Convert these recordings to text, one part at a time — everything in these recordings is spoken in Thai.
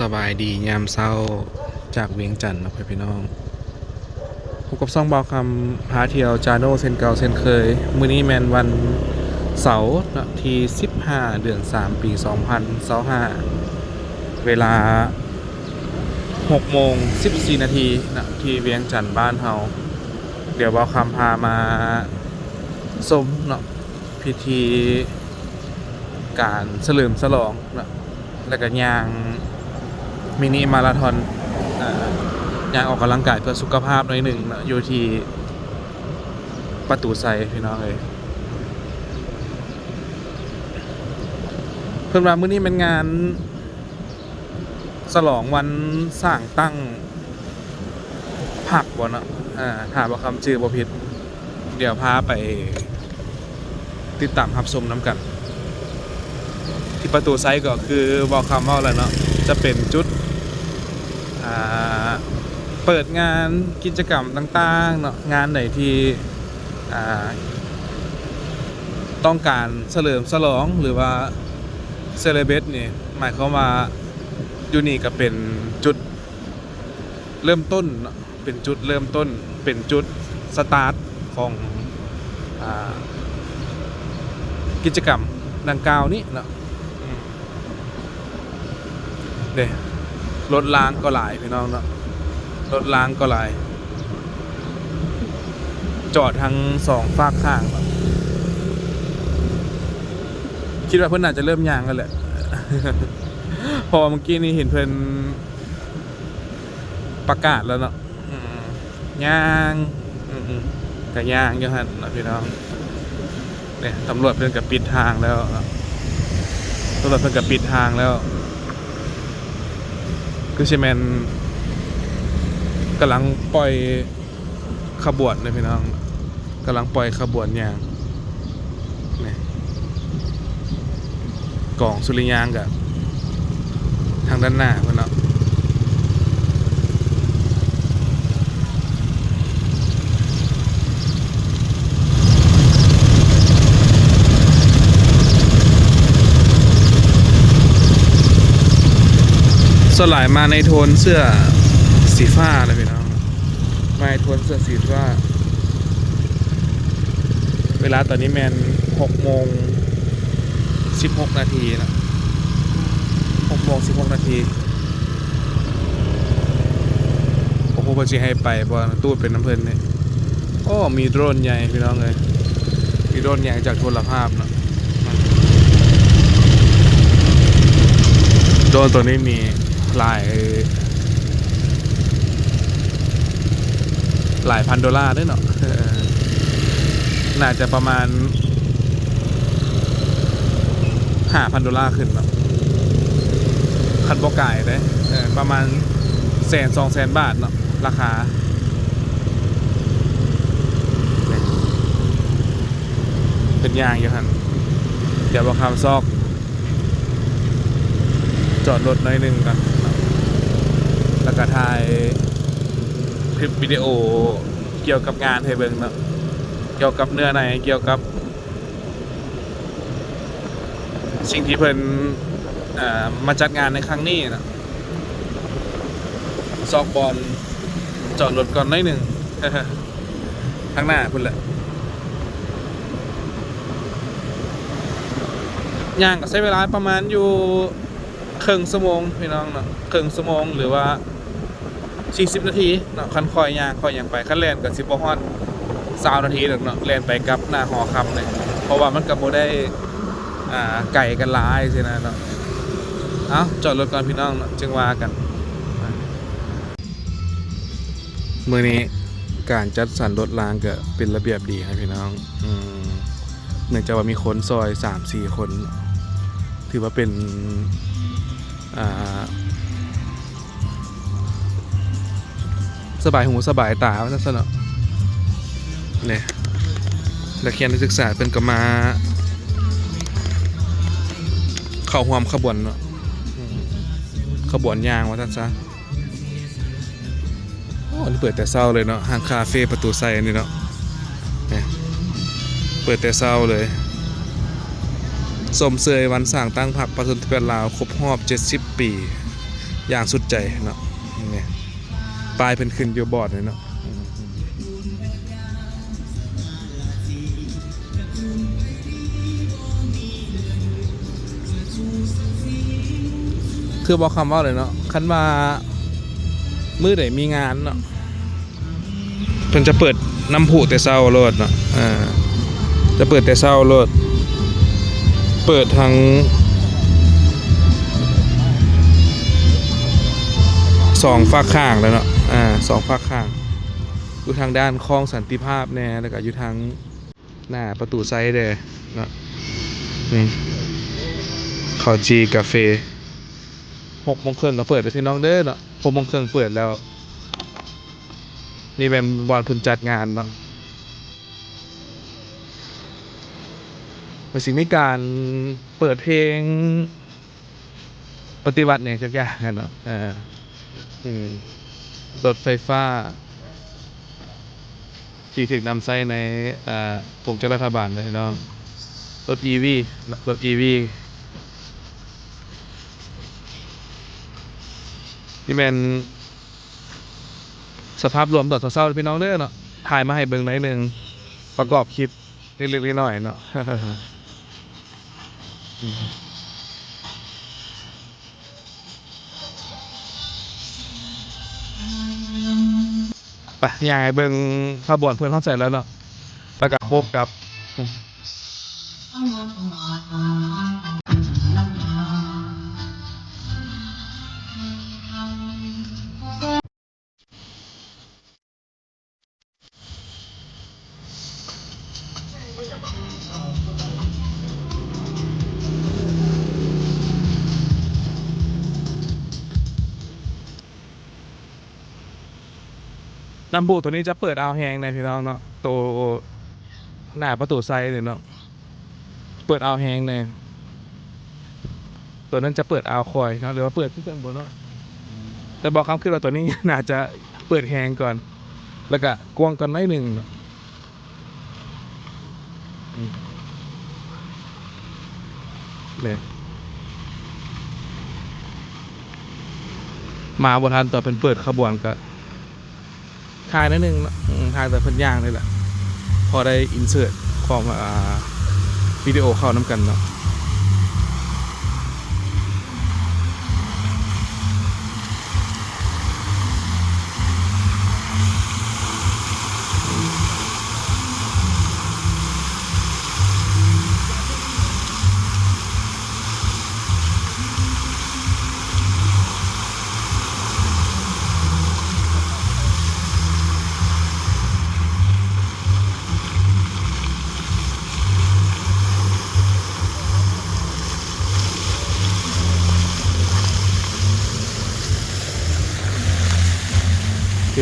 สบายดียามเช้าจากเวียงจันทน์นะพี่น้องพบกับซ่องเบาคำพาเที่ยวจาโนเซนเก่าเซนเคยมื้อนี้แมนวันเสาร์ที่15 เดือน 3 ปี 2025เวลา6 โมง 14 นาทีนะที่เวียงจันทน์บ้านเฮาเดี๋ยวเบาคำพามาชมเนาะพิธีการเฉลิมฉลองนะแล้วก็ย่างมินิมาราธอนย่างออกกำลังกายเพื่อสุขภาพหน่อยหนึ่งนะอยู่ที่ประตูไซพี่น้องเลยเพิ่นว่ามื้อนี้เป็นงานฉลองวันสร้างตั้งผักบ่เนาะถามว่าคำชื่อบ่ผิดเดี๋ยวพาไปติดตามรับชมน้ำกันที่ประตูไซก็คือบอกคำว่าอะไรเนาะจะเป็นจุดเปิดงานกิจกรรมต่างๆเนาะงานไหนที่ต้องการเฉลิมฉลองหรือว่าเซเลบรตนี่หมายความว่าอยู่นี่ก็เป็นจุดเริ่มต้นเนาะเป็นจุดเริ่มต้นเป็นจุดสตาร์ทของกิจกรรมดังกล่าวนี้เนาะเด้รถล้างก็หลายพี่น้องเนาะรถล้างก็หลายจอดทั้งสองฝากข้างคิดว่าเพื่อนอาจจะเริ่มย่างกันแหละ พอเมื่อกี้นี้เห็นเพื่อนประกาศแล้วเนาะย่างกับย่างอยู่หั่นนะพี่น้องเนี่ยตำรวจเพื่อนกับปิดทางแล้วตำรวจเพื่อนกับปิดทางแล้วคือชิแมนกำลังปล่อยขบวนนะพี่น้องกำลังปล่อยขบวนอย่างนี่กล่องสุริยางกับทางด้านหน้าพี่น้องสลายมาในโทนเสื้อสีฟ้าเลยพี่น้องมาในโทนเสื้อสีฟ้าเวลาตอนนี้แมน6 โมง 16 นาทีนะ6 โมง 16 นาทีโอ้โหพอจะให้ไปบอลตู้เป็นน้ำเพลินเนี่ยโอ้มีโดรนใหญ่พี่น้องเลยมีโดรนใหญ่จากโทรภาพนะโดรนตัวนี้มีหลายพัน$ด้วยเนาะน่าจะประมาณ$5,000ขึ้นเนาะคันบ่ไก่ได้ประมาณ100,000-200,000 บาทเนาะราคาเป็นอย่างอยู่ฮั่นเดี๋ยวบ่คำซอกจอดรถหน่อยหนึ่งกันแล้วก็ถ่ายคลิปวิดีโอเกี่ยวกับงานให้เบิ่งเนาะเกี่ยวกับเนื้อในเกี่ยวกับสิ่งที่เพิ่นมาจัดงานในครั้งนี้นะซอกบอลจอดรถก่อนหน่อยหนึ่ง ข้างหน้าพุ่นแหละย่างก็ใช้เวลาประมาณอยู่ครึ่งชั่วโมงพี่น้องเนาะครึ่งชั่วโมงหรือว่า40 นาทีเนาะคันคอยย่างคอยอย่างไปคันแล่นก็10 บ่ฮอด20 นาทีดอกเนาะแล่นไปกับหน้าหอคำเนี่ยเพราะว่ามันก็บ่ได้ไก่กันหลายสินะเนาะเอ้าจอดรถก่อนพี่น้องเนาะจึงว่ากันมื้อนี้การจัดสรรรถรางก็เป็นระเบียบดีครับพี่น้องเนื่องจากว่ามีคนซอย 3-4 คนถือว่าเป็นสบายหูสบายตาว่าซั่นเนาะเนี่ยนักเรียนนักศึกษาเป็นก็มาเข้าร่วมขบวนเนาะขบวนยางว่าซั่นซะโอ้นี่เปิดแต่เช้าเลยเนาะห้างคาเฟ่ประตูไซอันนี้เนาะเนี่ยเปิดแต่เช้าเลยสมเสยวันสร้างตั้งพรรคประชาธิปไตยลาวครบรอบ70 ปี อย่างสุดใจเนาะนี่ปลายเพิ่นขึ้นอยู่บอร์ดเลยเนาะคือบอกคำว่าเลยเนาะคันมามือไหนมีงานเนาะเพิ่นจะเปิดน้ำผุแต่เช้าโลดเนาะจะเปิดแต่เช้าโลดเปิดทั้งสองฝากข้างแล้วเนาะสองฝากข้างอยู่ทางด้านคลองสันติภาพแน่แล้วก็อยู่ทางหน้าประตูไซด์เด้เนาะนี่ข้าวจีกาแฟ6:30เราเปิดแล้วที่น้องเด้อเนาะ6:30เปิดแล้วนี่เป็นวันเพิ่นจัดงานเนาะเป็นสิ่งมีการเปิดเพลงปฏิวัติเนี่ยจักอย่างกันเนาะรถไฟฟ้าที่ถึงนำใช้ในผมจะรัฐบาลเลยเนาะรถ EV รถ EV นี่เป็นสภาพรวมตอนเช้าๆพี่น้องเด้อเนาะถ่ายมาให้เบิ่งหน่อยนึงประกอบคลิปเล็กๆน้อยๆเนาะ ไปยายเบิ่งขบวนเพื่อนเข้าใจแล้วเนาะแล้วก็พบกับน้ำบูตัวนี้จะเปิดอ่าวแหงในพี่น้องเนาะตัวหน้าประตูไซด์เลยเนาะเปิดอ่าวแหงในตัวนั้นจะเปิดอ่าวคอยเนาะหรือว่าเปิดที่ข้างบนเนาะแต่บอกคำคือว่าตัวนี้ น่าจะเปิดแหงก่อนแล้วก็กว้างก่อนหน่อยหนึ่งเนาะเลยมาบนทันต่อเป็นเปิดขบวนก็ถ่ายนิดนึงเนาะถ่ายแต่เพิ่นย่างเลยแหละพอได้อินเสิร์ตของวิดีโอเข้าน้ำกันเนาะ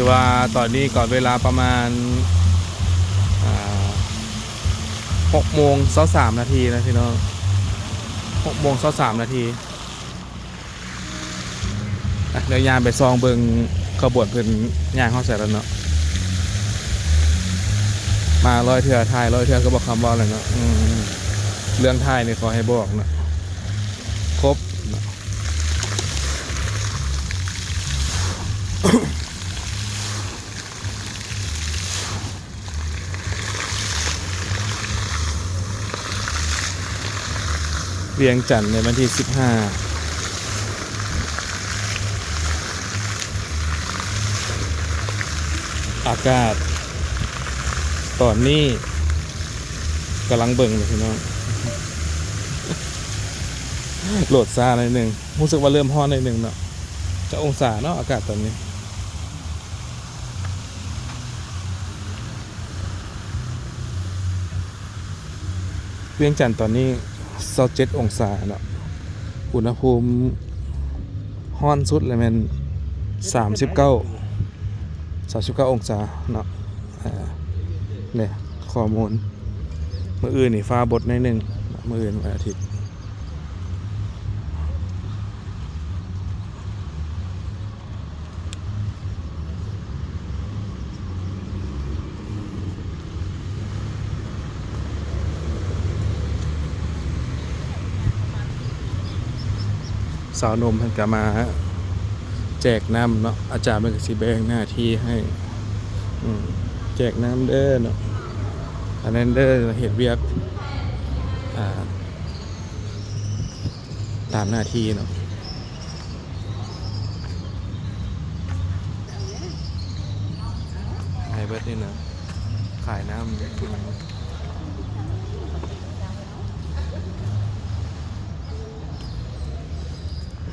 คือว่าตอนนี้ก่อนเวลาประมาณ6:23 นาทีนะพี่น้อง6:23 นาทีเดี๋ยวยามไปซองเบิงขบวนเพิ่นย่างเข้าใส่แล้วเนาะมาร้อยเถื่อไทยร้อยเถื่อก็บอกคำว่าอะไรเนาะเรื่องไทยนี่ขอให้บอกเนาะครบเนาะ เวียงจันทร์ในวันที่15อากาศตอนนี้กำลังเบิ่งเลยพี่น้องโหลดซาหน่อยหนึ่งรู้สึกว่าเริ่มฮ้อนหน่อยหนึ่งเนาะจะองศาเนาะอากาศตอนนี้เวียงจันทร์ตอนนี้27 องศาเนาะอุณหภูมิฮ้อนสุดเลยแมัน39 องศาเนาะเนี่ยข้อมูลมื้ออื่นนี่ฟ้าบดหน่อยหนึ่งมื้ออื่นวันอาทิตย์สาวนมเพิ่นก็มา แจกน้ำเนาะอาจารย์มันก็สิแบ่งหน้าที่ให้แจกน้ำเด้อเนาะอันนั้นเด้อเฮ็ดเวียกตามหน้าที่เนาะไฮเบิร์ดนี่นะขายน้ำ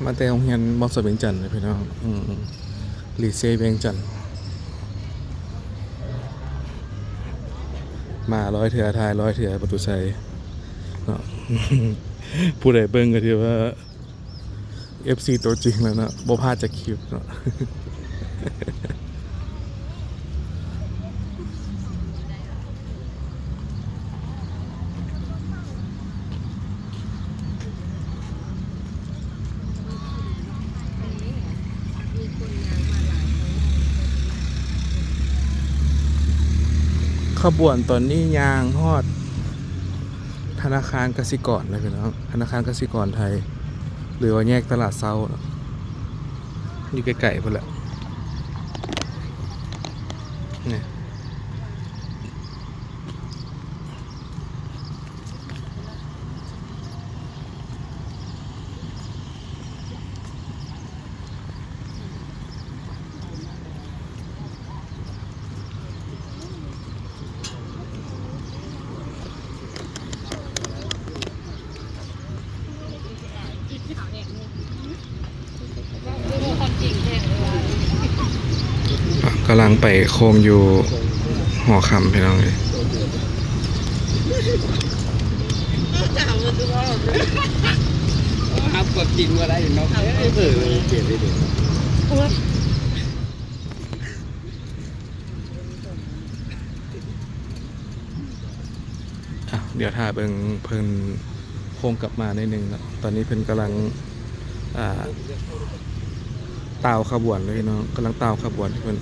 มาแต่โรงเรียนมอสเวียงจันทร์เลยพี่น้องลีเซ่เวียงจันทร์มาร้อยเถื่อทายร้อยเถื่อประตูชัยเนาะ ผู้ใดเบิ่งก็ถือว่า FC ตัวจริงแล้วเนาะบ่พลาดจะคลิปเนาะ ขบวนตอนนี้ยางฮอดธนาคารกสิกรเลยพี่น้องธนาคารกสิกรไทยหรือว่าแยกตลาดเซาอยู่ไกลๆพุ่นแหละเนี่ยกำลังไปโคมอยู่หอคำพี่น้องเลยครับกดจริงว่าได้เนาะเปลี่ยนได้ดีเดี๋ยวถ้าเพิ่นโคมกลับมาในหนึ่งนะตอนนี้เพิ่นกำลังตาวขบวนเลยพี่น้องกำลังตาวขบวนเพิ่น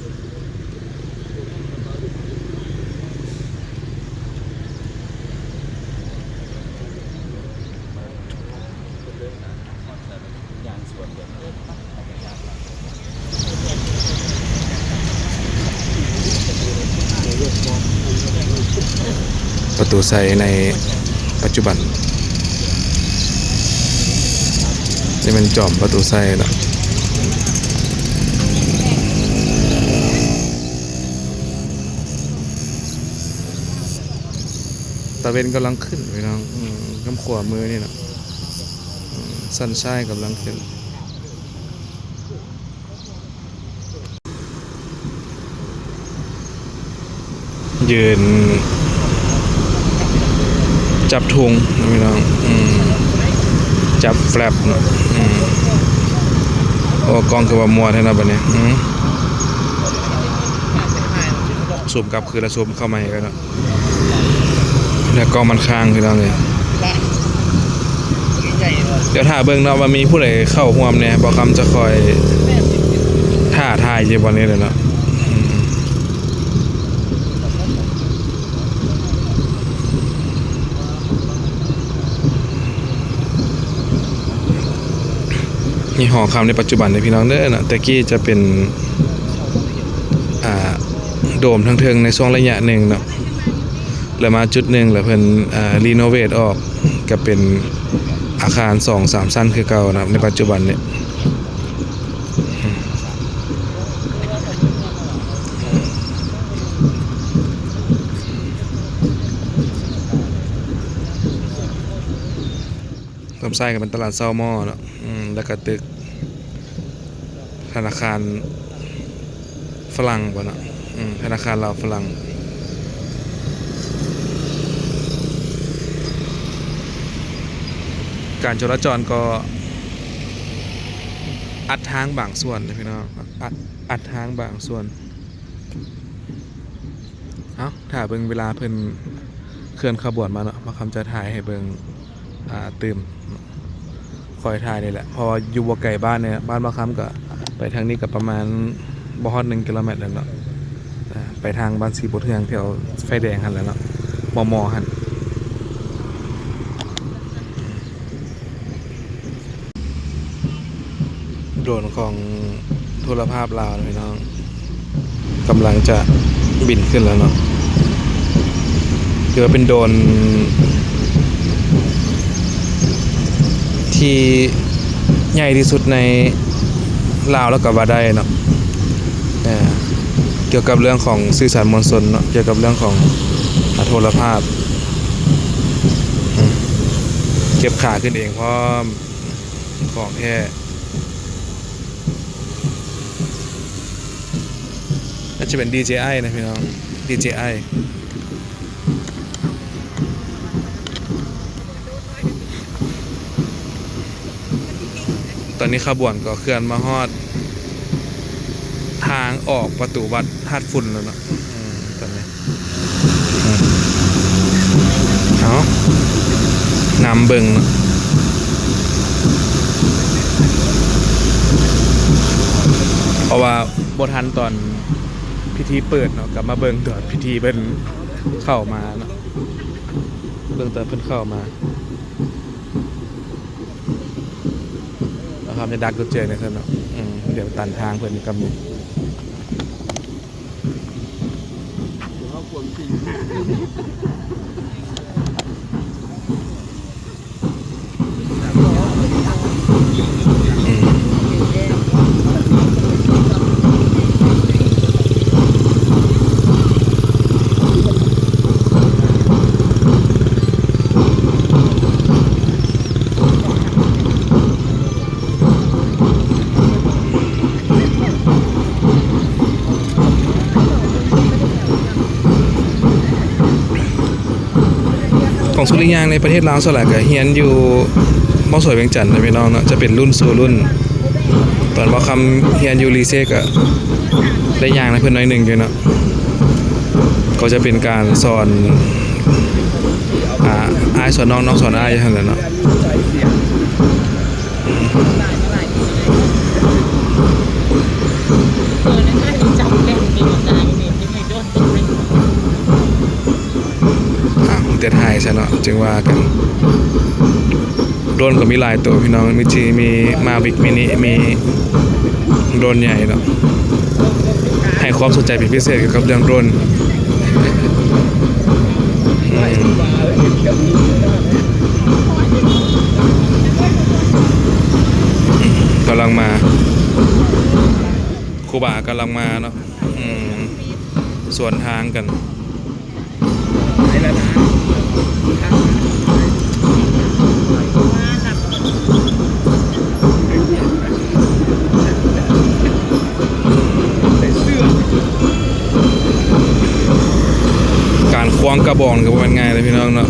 ประตูไซในปัจจุบันนี่มันจอมประตูไซเนาะตะเวนกำลังขึ้นพี่น้องกำขวามือนี่เนาะสันชายกำลังขึ้นยืนจับทุงพี่น้องจับแฟลปเนาะโอ้กองคือว่ามัวแท้นะบัดนี้ซูมกลับคือละซูมเข้ามาอีกแล้วเนาะแล้วกองมันค้างพี่น้องเลยเดี๋ยวถ้าเบิ่งเนาะว่ามีผู้ใดเข้าร่วมเนี่ยบ่คำจะคอยท่าทายอยู่บ่นี้เลยเนาะนี่หอคำในปัจจุบันในพี่น้องเด้อนะแต่กี้จะเป็นโดมทั้งเทิงในช่วงระยะหนึ่งเนาะแล้วมาจุดหนึ่งแล้วเพิ่นรีโนเวทออกก็เป็นอาคาร 2-3 ชั้นคือเก่านะในปัจจุบันเนี่ยลำไส้ก็เป็นตลาดเซาหม้อเนาะแล้วก็ตึกธนาคารฝรั่งบ่เนาะธนาคารลาวฝรั่งการจราจรก็อัดทางบางส่วนนะพี่น้องอัดทางบางส่วนถ้าเบิ่งเวลาเพิ่นเคลื่อนขบวนมาเนาะมาคำจะถ่ายให้เบิ่งตื่มคอยถ่ายนี่แหละพออยู่บ่ไกลบ้านเนี่ยบ้านบ่คำก็ไปทางนี้ก็ประมาณบ่ฮอด1 กิโลเมตรแล้วเนาะไปทางบ้านสีบัวเทืองแถวไฟแดงหั่นแล้วเนาะมอหั่นโดรนของ โทรภาพลาวนะพี่น้องกำลังจะบินขึ้นแล้วเนาะถือว่าเป็นโดรนที่ใหญ่ที่สุดในลาวแล้วก็ว่าได้เนาะเกี่ยวกับเรื่องของสื่อสารมวลชนเนาะเกี่ยวกับเรื่องของโทรภาพเก็บขาขึ้นเองเพราะของแท้น่าจะเป็น DJI นะพี่น้อง DJI ตอนนี้ขบวนก็เคลื่อนมาฮอดทางออกประตูวัดธาตุฝุ่นแล้วเนาะตอนนี้เอานำเบิ่งเนาะเพราะว่าบ่ทันตอนพิธีเปิดเนาะกลับมาเบิ่งตอนพิธีเพิ่นเข้ามาเนาะเบิ่งตอนเพิ่นเข้ามาแล้วครับจะดักกุญแจในซั่นเนาะเดี๋ยวตันทางเพิ่นกำลังของสุริยางในประเทศลาวส่วนใหญ่ก็เฮียนอยู่มอสวยเวียงจันทน์นะพี่น้องเนาะจะเป็นรุ่นสู่รุ่นตอนว่าคำเฮียนอยู่รีเซกอะได้ยางนะเพื่อนน้อยหนึ่งอยู่เนาะก็จะเป็นการสอนอายสอนน้องน้องสอนอายอย่างนั้นเนาะแต่ไทยใช่เนาะจึงว่ากันโดรนก็มีหลายตัวพี่น้องมีมาวิกมินิมีโดรนใหญ่เนาะให้ความสนใจเป็นพิเศษเกี่ยวกับเรื่องโดรนกำลังมาครูบากำลังมาเนาะสวนทางกันการควงกระบอกก็เป็นไงเลยพี่น้องเนาะ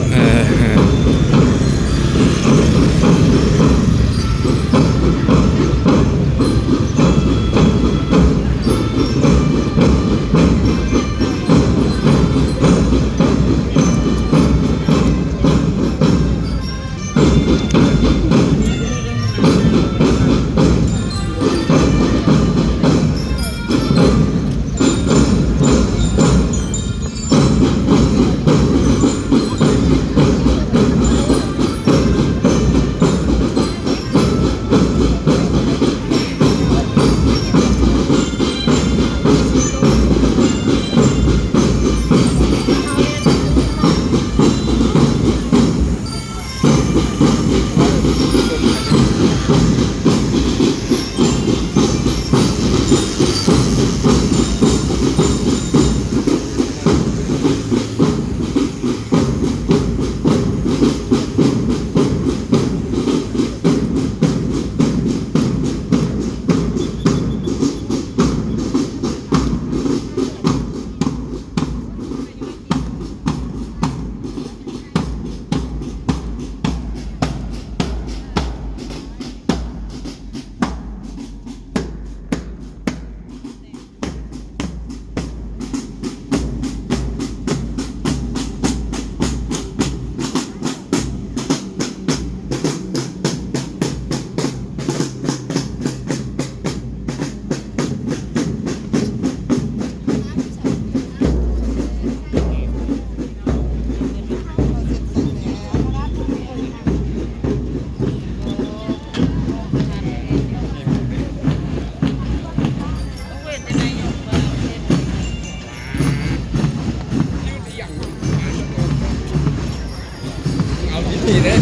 เด้อ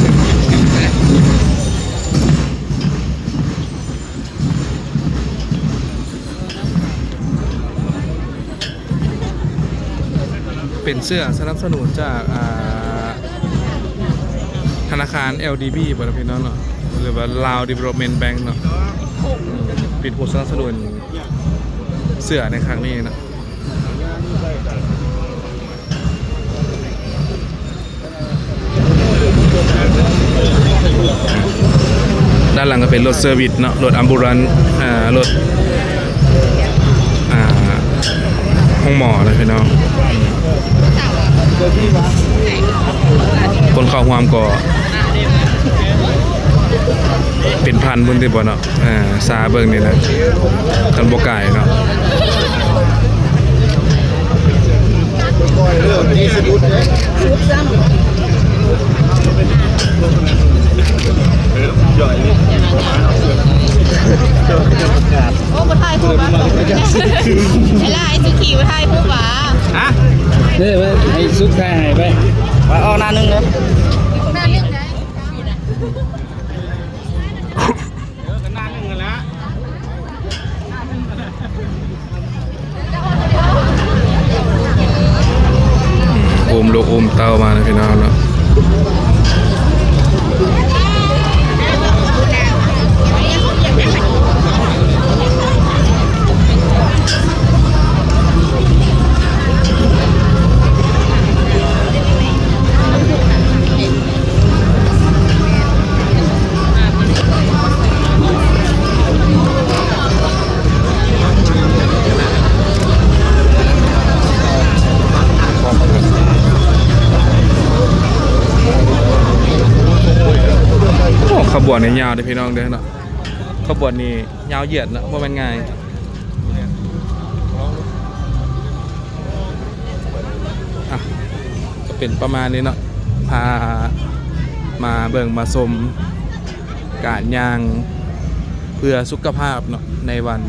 เป็นเสื้อสนับสนุนจากธนาคาร LDB บ่ล่ะพี่น้องเนาะหรือว่า Lao Development Bank เนาะเป็นผู้สนับสนุนเสื้อในครั้งนี้นะด้านหลังก็เป็นรถเซอร์วิสเนาะรถอัมบูรันรถห้องหมอเลยพี่น้องคนเข้าหวามก็เป็นพันบุญที่บ่เนาะซาเบิ่งนี่แหละกันบ่ไก่เนาะโอ้มาถ่ายรูปวะไอ้ล่ะไอ้สุขีมาถ่ายรูปวะ ฮะเนี่ยให้สุดท้ายไปออกหน้านึงเลย หน้าเรื่องไหน โอมโลกโอมเต้ามานะพี่น้องเนาะขบวนนี่ยาวเลยพี่น้องเด้อเนาะขบวนนี้ยาวเหยียดเนาะว่ามันง่ายอ่ะก็เป็นประมาณนี้เนาะพามาเบิ่งมาชมการย่างเพื่อสุขภาพเนาะในวัน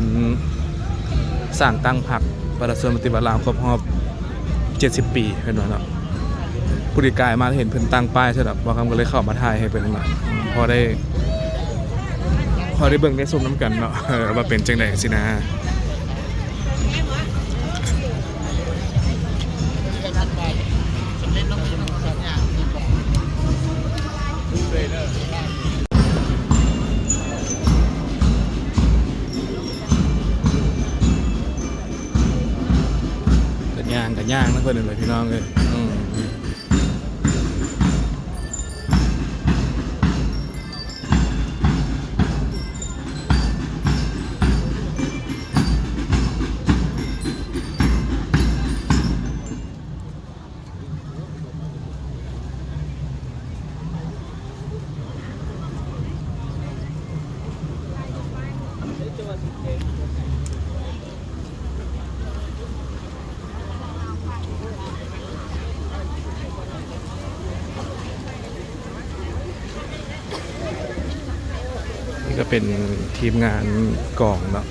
สร้างตั้งพรรคประชาชนปฏิบัติลาวครบรอบ70 ปีเห็นบ่เนาะผู้ดีกายมาเห็นเพิ่นตั้งป้ายใช่ไหมว่าคำก็เลยเข้ามาถ่ายให้เพิ่นเนาะพอได้เบิ่งได้ชมน้ำกันเนาะว่าเป็นจังไดสินะกันย่างนะเพื่อนเลยพี่น้องเลยนี่ก็เป็นทีมงานกองเนาะ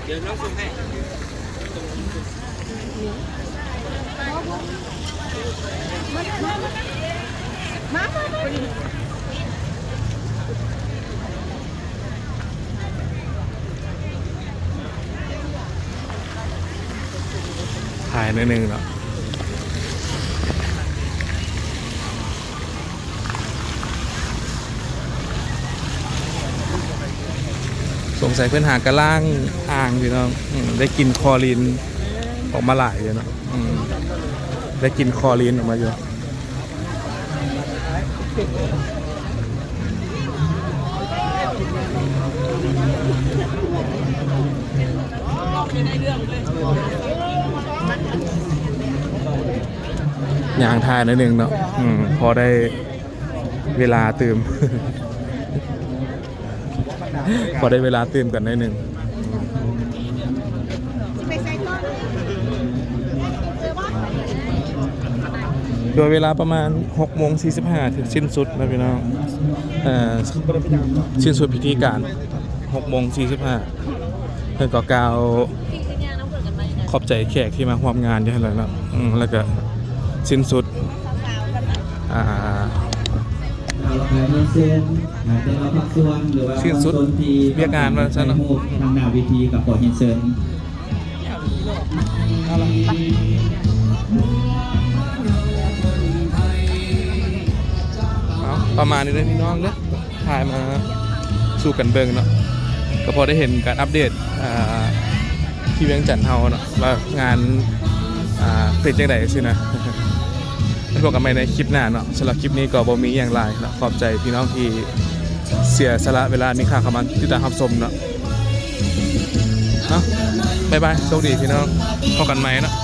เดี๋ยวน้องส่งให้ ถ่ายนิดนึงเนาะสงสัยเพื่อนหากระล่างอ่างพี่น้องได้กินคอลีนออกมาหลายเลยเนาะได้กินคอลีนออกมาเยอะอย่างทายนิดนึงเนาะพอได้เวลาตื่ม พอได้เวลาตื่มกันนิดนึงโดยเวลาประมาณ6:45ถึงสิ้นสุดนะพี่น้อง สิ้นสุดพิธีการ6:45เพิ่นก็กล่าวขอบใจแขกที่มาร่วมงานอยู่หั่นแหละเนาะแล้วก็สิ้นสุดสิ้นสุดเวียกงานว่าซั่นเนาะ ทางหน้าเวทีกับขอเฮียนเซิน ประมาณนี้เลยพี่น้องเนอะถ่ายมาสู่กันเบิงเนาะก็พอได้เห็นการอัปเดตที่เวียงจันทน์เฮาเนาะว่างานเป็นจังไดสินะ แล้วพบกันใหม่ในคลิปหน้าเนาะสำหรับคลิปนี้ก็บ่มีอย่างไรเนาะขอบใจพี่น้องที่เสียสละเวลามีค่าเข้ามาติดตามรับชมเนาะบ๊ายบายโชคดีพี่น้องพบกันใหม่เนาะ